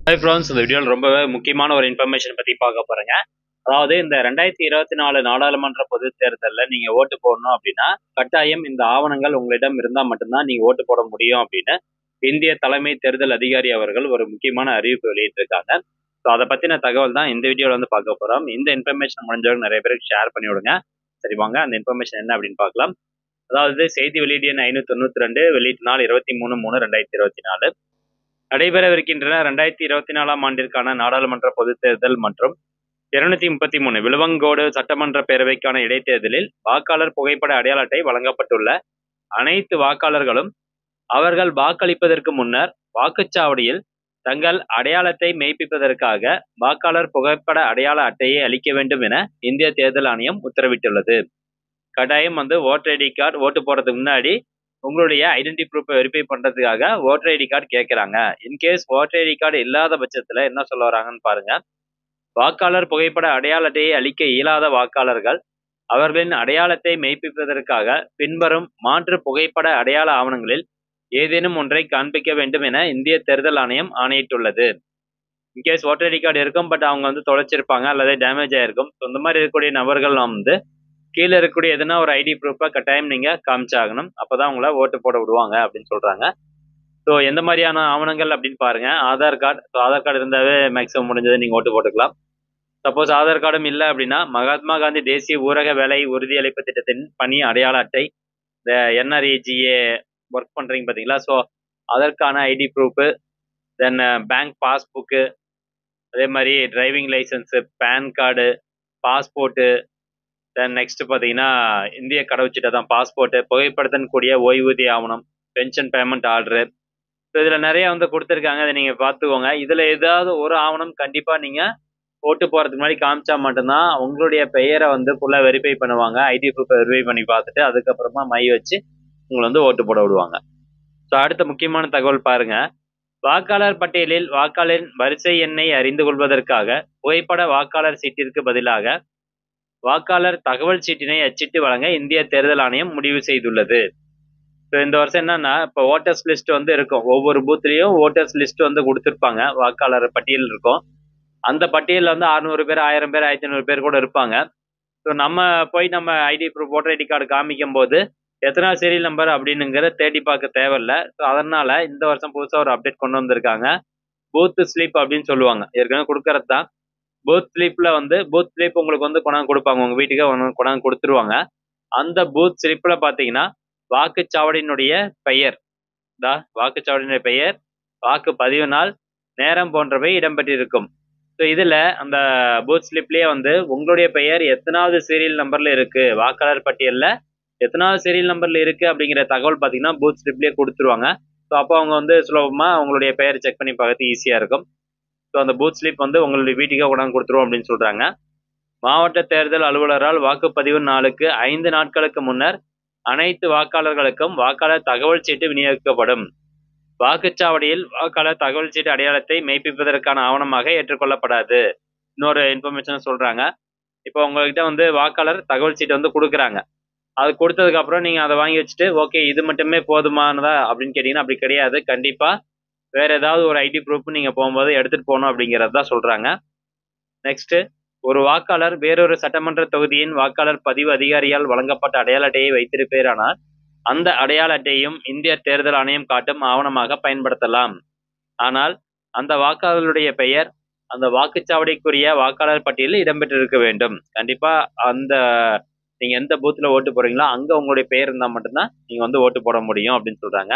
Hi friends, இந்த வீடியோவில் ரொம்பவே முக்கியமான ஒரு இன்ஃபர்மேஷன் பற்றி பார்க்க போகிறேங்க. அதாவது இந்த 2024 நாடாளுமன்ற பொதுத் தேர்தலில் நீங்கள் ஓட்டு போடணும் அப்படின்னா கட்டாயம் இந்த ஆவணங்கள் உங்களிடம் இருந்தால் மட்டும்தான் நீங்கள் ஓட்டு போட முடியும் அப்படின்னு இந்திய தலைமை தேர்தல் அதிகாரி அவர்கள் ஒரு முக்கியமான அறிவிப்பு வெளியிட்டிருக்காங்க. ஸோ அதை பற்றின தகவல் தான் இந்த வீடியோவில் வந்து பார்க்க போகிறோம். இந்த இன்ஃபர்மேஷன் முடிஞ்சவங்க நிறைய பேருக்கு ஷேர் பண்ணி விடுங்க. சரி வாங்க அந்த இன்ஃபர்மேஷன் என்ன அப்படின்னு பார்க்கலாம். அதாவது செய்தி வெளியீடு எண் 592, வெளியீட்டு நாள் 23/3/2024. நடைபெறவிருக்கின்றன 2024 ஆண்டிற்கான நாடாளுமன்ற பொதுத் தேர்தல் மற்றும் 233 விழுவங்கோடு சட்டமன்ற பேரவைக்கான இடைத்தேர்தலில் வாக்காளர் புகைப்பட அடையாள அட்டை வழங்கப்பட்டுள்ள அனைத்து வாக்காளர்களும் அவர்கள் வாக்களிப்பதற்கு முன்னர் வாக்குச்சாவடியில் தங்கள் அடையாளத்தை மெய்ப்பிப்பதற்காக வாக்காளர் புகைப்பட அடையாள அட்டையை அளிக்க வேண்டும் என இந்திய தேர்தல் ஆணையம் உத்தரவிட்டுள்ளது. கட்டாயம் ஓட்டர் ஐடி கார்டு ஓட்டு போறதுக்கு முன்னாடி உங்களுடைய ஐடென்டி ப்ரூஃபை வெரிஃபை பண்றதுக்காக ஓட்டர் ஐடி கார்டு கேட்கறாங்க. இன்கேஸ் ஓட்டர் ஐடி கார்டு இல்லாத பட்சத்துல என்ன சொல்ல வராங்கன்னு பாருங்க. வாக்காளர் புகைப்பட அடையாள அட்டையை அளிக்க இயலாத வாக்காளர்கள் அவர்களின் அடையாளத்தை மெய்ப்பிப்பதற்காக பின்வரும் மாற்று புகைப்பட அடையாள ஆவணங்களில் ஏதேனும் ஒன்றை காண்பிக்க வேண்டும் என இந்திய தேர்தல் ஆணையம் ஆணையிட்டுள்ளது. இன்கேஸ் ஓட்டர் ஐடி கார்டு இருக்கும், பட் அவங்க தொலைச்சிருப்பாங்க அல்லது டேமேஜ் ஆயிருக்கும். இந்த மாதிரி இருக்கக்கூடிய நபர்கள் கீழே இருக்கக்கூடிய எதுனா ஒரு ஐடி ப்ரூஃபை கட்டாயம் நீங்க காமிச்சாகணும். அப்பதான் உங்களை ஓட்டு போட விடுவாங்க அப்படின்னு சொல்றாங்க. ஸோ எந்த மாதிரியான ஆவணங்கள் அப்படின்னு பாருங்க. Aadhaar card. So Aadhaar card இருந்தாவே மேக்ஸிமம் முடிஞ்சது நீங்க ஓட்டு போட்டுக்கலாம். சப்போஸ் ஆதார் கார்டும் இல்லை அப்படின்னா மகாத்மா காந்தி தேசிய ஊரக வேலை உறுதியளிப்பு திட்டத்தின் பணி அடையாள அட்டை, இந்த என்ஆர்இஜிஏ ஒர்க் பண்றீங்க பாத்தீங்களா, ஸோ அதற்கான ID proof, then bank passbook, அதே மாதிரி driving licence, PAN card, passport, then next பார்த்தீங்கன்னா இந்திய கடவுச்சீட்டை தான் பாஸ்போர்ட்டு, புகைப்படத்தின் கூடிய ஓய்வூதிய ஆவணம், பென்ஷன் பேமெண்ட் ஆர்டரு. ஸோ இதில் நிறைய கொடுத்துருக்காங்க. அதை நீங்கள் பார்த்துக்கோங்க. இதில் ஏதாவது ஒரு ஆவணம் கண்டிப்பாக நீங்கள் ஓட்டு போகிறதுக்கு முன்னாடி காமிச்சா மட்டும்தான் உங்களுடைய பெயரை ஃபுல்லாக வெரிஃபை பண்ணுவாங்க. ஐடி ப்ரூஃபை வெரிஃபை பண்ணி பார்த்துட்டு அதுக்கப்புறமா மை வச்சு உங்களை ஓட்டு போட விடுவாங்க. ஸோ அடுத்த முக்கியமான தகவல் பாருங்க. வாக்காளர் பட்டியலில் வாக்காளரின் வரிசை எண்ணை அறிந்து கொள்வதற்காக புகைப்பட வாக்காளர் சீட்டிற்கு பதிலாக வாக்காளர் தகவல் சீட்டினை அச்சிட்டு வழங்க இந்திய தேர்தல் ஆணையம் முடிவு செய்துள்ளது. ஸோ இந்த வருஷம் என்னன்னா, இப்போ ஓட்டர்ஸ் லிஸ்ட் இருக்கும். ஒவ்வொரு பூத்லேயும் ஓட்டர்ஸ் லிஸ்ட் கொடுத்துருப்பாங்க. வாக்காளர் பட்டியல் இருக்கும். அந்த பட்டியலில் 600 பேர், 1000 பேர், 1500 பேர் கூட இருப்பாங்க. ஸோ நம்ம போய் நம்ம ID proof, voter ID card காமிக்கும் போது எத்தனை சீரியல் நம்பர் அப்படின்னுங்கிற தேடி பார்க்க தேவையில்ல. ஸோ அதனால இந்த வருஷம் புதுசாக ஒரு அப்டேட் கொண்டு வந்திருக்காங்க. பூத் ஸ்லிப் அப்படின்னு சொல்லுவாங்க. ஏற்கனவே கொடுக்கறது தான். பூத் ஸ்லிப்ல பூத் ஸ்லிப் உங்களுக்கு கொண்டாந்து கொடுப்பாங்க. உங்க வீட்டுக்கே கொண்டாந்து கொடுத்துருவாங்க. அந்த பூத் ஸ்லிப்ல பாத்தீங்கன்னா வாக்குச்சாவடியினுடைய பெயர், வாக்குச்சாவடியினுடைய பெயர், வாக்கு பதிவு நாள், நேரம் போன்றவை இடம்பெற்றிருக்கும். ஸோ இதுல அந்த பூத் ஸ்லிப்லயே உங்களுடைய பெயர் எத்தனாவது சீரியல் நம்பர்ல இருக்கு, வாக்காளர் பட்டியல்ல எத்தனாவது சீரியல் நம்பர்ல இருக்கு அப்படிங்கிற தகவல் பாத்தீங்கன்னா பூத் ஸ்லிப்லயே கொடுத்துருவாங்க. ஸோ அப்போ அவங்க சுலபமா உங்களுடைய பெயர் செக் பண்ணி பார்க்கறது ஈஸியா இருக்கும். ஸோ அந்த பூத் ஸ்லிப் உங்களுடைய வீட்டுக்கே கொண்டாந்து கொடுத்துருவோம் அப்படின்னு சொல்றாங்க. மாவட்ட தேர்தல் அலுவலரால் வாக்குப்பதிவு நாளுக்கு 5 நாட்களுக்கு முன்னர் அனைத்து வாக்காளர்களுக்கும் வாக்காளர் தகவல் சீட்டு விநியோகிக்கப்படும். வாக்குச்சாவடியில் வாக்காளர் தகவல் சீட்டு அடையாளத்தை மெய்ப்பிப்பதற்கான ஆவணமாக ஏற்றுக்கொள்ளப்படாது. இன்னொரு இன்ஃபர்மேஷன் சொல்றாங்க. இப்போ உங்ககிட்ட வாக்காளர் தகவல் சீட்டு கொடுக்குறாங்க. அது கொடுத்ததுக்கு அப்புறம் நீங்க அதை வாங்கி வச்சுட்டு ஓகே இது மட்டுமே போதுமானதா அப்படின்னு கேட்டீங்கன்னா அப்படி கிடையாது. கண்டிப்பா வேற ஏதாவது ஒரு ஐடி ப்ரூஃப் நீங்க போகும்போது எடுத்துட்டு போகணும் அப்படிங்கிறது தான் சொல்றாங்க. நெக்ஸ்ட், ஒரு வாக்காளர் வேறொரு சட்டமன்ற தொகுதியின் வாக்காளர் பதிவு அதிகாரியால் வழங்கப்பட்ட அடையாள அட்டையை வைத்திருப்பேரானால் அந்த அடையாள அட்டையும் இந்திய தேர்தல் ஆணையம் காட்டும் ஆவணமாக பயன்படுத்தலாம். ஆனால் அந்த வாக்காளருடைய பெயர் அந்த வாக்குச்சாவடிக்குரிய வாக்காளர் பட்டியலில் இடம்பெற்றிருக்க வேண்டும். கண்டிப்பா நீங்க எந்த பூத்துல ஓட்டு போறீங்களோ அங்க உங்களுடைய பெயர் இருந்தால் மட்டும்தான் நீங்க ஓட்டு போட முடியும் அப்படின்னு சொல்றாங்க.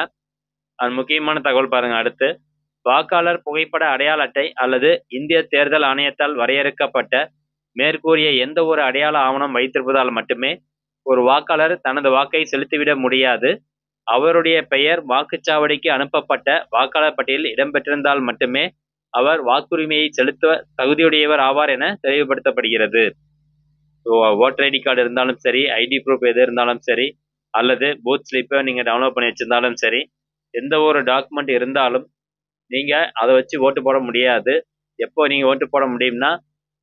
அது முக்கியமான தகவல் பாருங்க. அடுத்து, வாக்காளர் புகைப்பட அடையாள அட்டை அல்லது இந்திய தேர்தல் ஆணையத்தால் வரையறுக்கப்பட்ட மேற்கூறிய எந்த ஒரு அடையாள ஆவணம் வைத்திருப்பதால் மட்டுமே ஒரு வாக்காளர் தனது வாக்கை செலுத்திவிட முடியாது. அவருடைய பெயர் வாக்குச்சாவடிக்கு அனுப்பப்பட்ட வாக்காளர் பட்டியலில் இடம்பெற்றிருந்தால் மட்டுமே அவர் வாக்குரிமையை செலுத்த தகுதியுடையவர் ஆவார் என தெளிவுபடுத்தப்படுகிறது. ஓட்டர் ஐடி கார்டு இருந்தாலும் சரி, ஐடி ப்ரூஃப் எது இருந்தாலும் சரி, அல்லது பூத் ஸ்லிப்பை நீங்க டவுன்லோட் பண்ணி வச்சிருந்தாலும் சரி, எந்த ஒரு டாக்குமெண்ட் இருந்தாலும் நீங்க அதை வச்சு ஓட்டு போட முடியாது. எப்போ நீங்க ஓட்டு போட முடியும்னா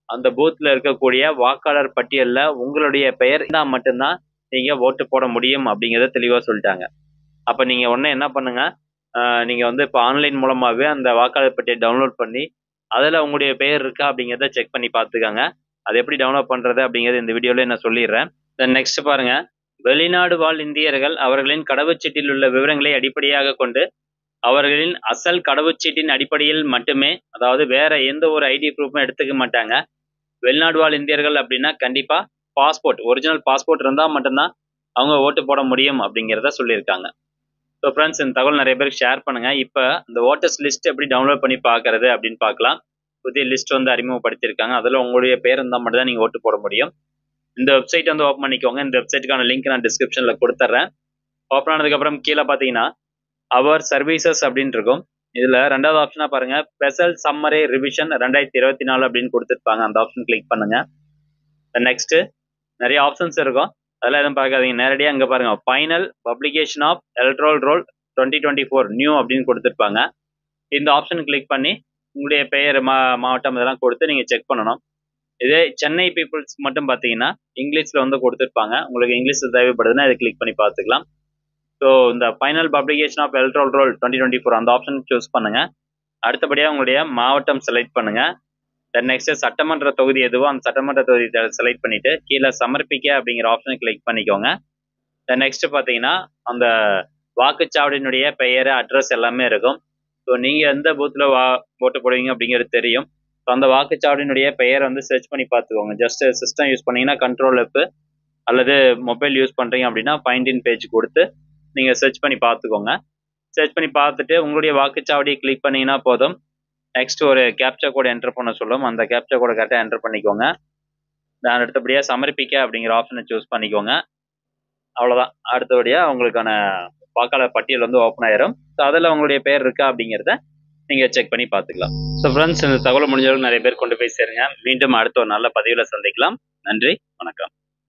அந்த பூத்ல இருக்கக்கூடிய வாக்காளர் பட்டியல்ல உங்களுடைய பெயர் இருந்தால் மட்டும்தான் நீங்க ஓட்டு போட முடியும் அப்படிங்கிறத தெளிவா சொல்லிட்டாங்க. அப்ப நீங்க உடனே என்ன பண்ணுங்க, நீங்கள் வந்து இப்போ ஆன்லைன் மூலமாகவே அந்த வாக்காளர் பட்டியலை டவுன்லோட் பண்ணி அதில் உங்களுடைய பெயர் இருக்கா அப்படிங்கிறத செக் பண்ணி பார்த்துக்கோங்க. அது எப்படி டவுன்லோட் பண்ணுறது அப்படிங்கிறது இந்த வீடியோவில் நான் சொல்லிடுறேன். தென் நெக்ஸ்ட் பாருங்க, வெளிநாடு வாழ் இந்தியர்கள் அவர்களின் கடவுச்சீட்டில் உள்ள விவரங்களை அடிப்படையாக கொண்டு அவர்களின் அசல் கடவுச்சீட்டின் அடிப்படையில் மட்டுமே, அதாவது வேற எந்த ஒரு ஐடி ப்ரூஃபும் எடுத்துக்க மாட்டாங்க. வெளிநாடு வாழ் இந்தியர்கள் அப்படின்னா கண்டிப்பா பாஸ்போர்ட், ஒரிஜினல் பாஸ்போர்ட் இருந்தால் மட்டும்தான் அவங்க ஓட்டு போட முடியும் அப்படிங்கிறத சொல்லியிருக்காங்க. ஸோ ஃப்ரெண்ட்ஸ், இந்த தகவல் நிறைய பேருக்கு ஷேர் பண்ணுங்க. இப்போ இந்த ஓட்டர்ஸ் லிஸ்ட் எப்படி டவுன்லோட் பண்ணி பார்க்கறது அப்படின்னு பார்க்கலாம். புதிய லிஸ்ட் வந்து அறிமுகப்படுத்தியிருக்காங்க. அதில் உங்களுடைய பேர் இருந்தால் மட்டும் தான் நீங்கள் ஓட்டு போட முடியும். இந்த வெப்சைட் வந்து ஓப்பன் பண்ணிக்கோங்க. இந்த வெப்சைட்டுக்கான லிங்க் நான் டிஸ்கிரிப்ஷனில் கொடுத்துட்றேன். ஓப்பன் ஆனதுக்கப்புறம் கீழே பார்த்தீங்கன்னா அவர் சர்வீசஸ் அப்படின்னு இருக்கும். இதில் ரெண்டாவது ஆப்ஷனாக பாருங்க, ஸ்பெஷல் சம்மரி ரிவிஷன் 2024 அப்படின்னு கொடுத்துருப்பாங்க. அந்த ஆப்ஷன் கிளிக் பண்ணுங்க. நெக்ஸ்ட் நிறைய ஆப்ஷன்ஸ் இருக்கும், அதெல்லாம் எதுவும் பார்க்காதீங்க. நேரடியாக அங்கே பாருங்க, final publication of electoral roll 2024 new அப்படின்னு கொடுத்துருப்பாங்க. இந்த ஆப்ஷன் கிளிக் பண்ணி உங்களுடைய பெயர், மாவட்டம் இதெல்லாம் கொடுத்து நீங்கள் செக் பண்ணணும். இதே சென்னை பீப்புள்ஸ் மட்டும் பார்த்தீங்கன்னா இங்கிலீஷில் வந்து கொடுத்துருப்பாங்க. உங்களுக்கு இங்கிலீஷ் தேவைப்படுதுன்னா இதை கிளிக் பண்ணி பார்த்துக்கலாம். ஸோ இந்த final publication of electoral roll 2024 அந்த ஆப்ஷன் சூஸ் பண்ணுங்க. அடுத்தபடியாக உங்களுடைய மாவட்டம் செலக்ட் பண்ணுங்க. தென் நெக்ஸ்ட் சட்டமன்ற தொகுதி எதுவோ அந்த சட்டமன்ற தொகுதி செலக்ட் பண்ணிட்டு கீழே சமர்ப்பிக்க அப்படிங்கிற ஆப்ஷனை கிளிக் பண்ணிக்கோங்க. தென் நெக்ஸ்ட் பார்த்தீங்கன்னா அந்த வாக்குச்சாவடியினுடைய பெயர், அட்ரஸ் எல்லாமே இருக்கும். ஸோ நீங்கள் எந்த பூத்தில் ஓட்டு போடுவீங்க அப்படிங்கிறது தெரியும். ஸோ அந்த வாக்குச்சாவடியினுடைய பெயரை வந்து சர்ச் பண்ணி பார்த்துக்கோங்க. ஜஸ்ட் சிஸ்டம் யூஸ் பண்ணீங்கன்னா கண்ட்ரோல் F, அல்லது மொபைல் யூஸ் பண்ணுறீங்க அப்படின்னா ஃபைண்ட் இன் பேஜ் கொடுத்து நீங்கள் சர்ச் பண்ணி பார்த்துக்கோங்க. சர்ச் பண்ணி பார்த்துட்டு உங்களுடைய வாக்குச்சாவடியை கிளிக் பண்ணிங்கன்னா போதும். நெக்ஸ்ட் ஒரு கேப்சா கோடு என்டர் பண்ண சொல்லும். அந்த கேப்சா கோடை கரெக்டாக என்டர் பண்ணிக்கோங்க. நான் அடுத்தபடியாக சமர்ப்பிக்க அப்படிங்கிற ஆப்ஷனை சூஸ் பண்ணிக்கோங்க. அவ்வளோதான். அடுத்தபடியாக உங்களுக்கான வாக்காளர் பட்டியல் வந்து ஓப்பன் ஆயிரும். ஸோ அதில் உங்களுடைய பேர் இருக்கா அப்படிங்கிறத நீங்கள் செக் பண்ணி பார்த்துக்கலாம். ஸோ ஃப்ரெண்ட்ஸ், இந்த தகவல் முடிஞ்சவர்கள் நிறைய பேர் கொண்டு போய் சேருங்க. மீண்டும் அடுத்த ஒரு நல்ல பதிவில் சந்திக்கலாம். நன்றி, வணக்கம்.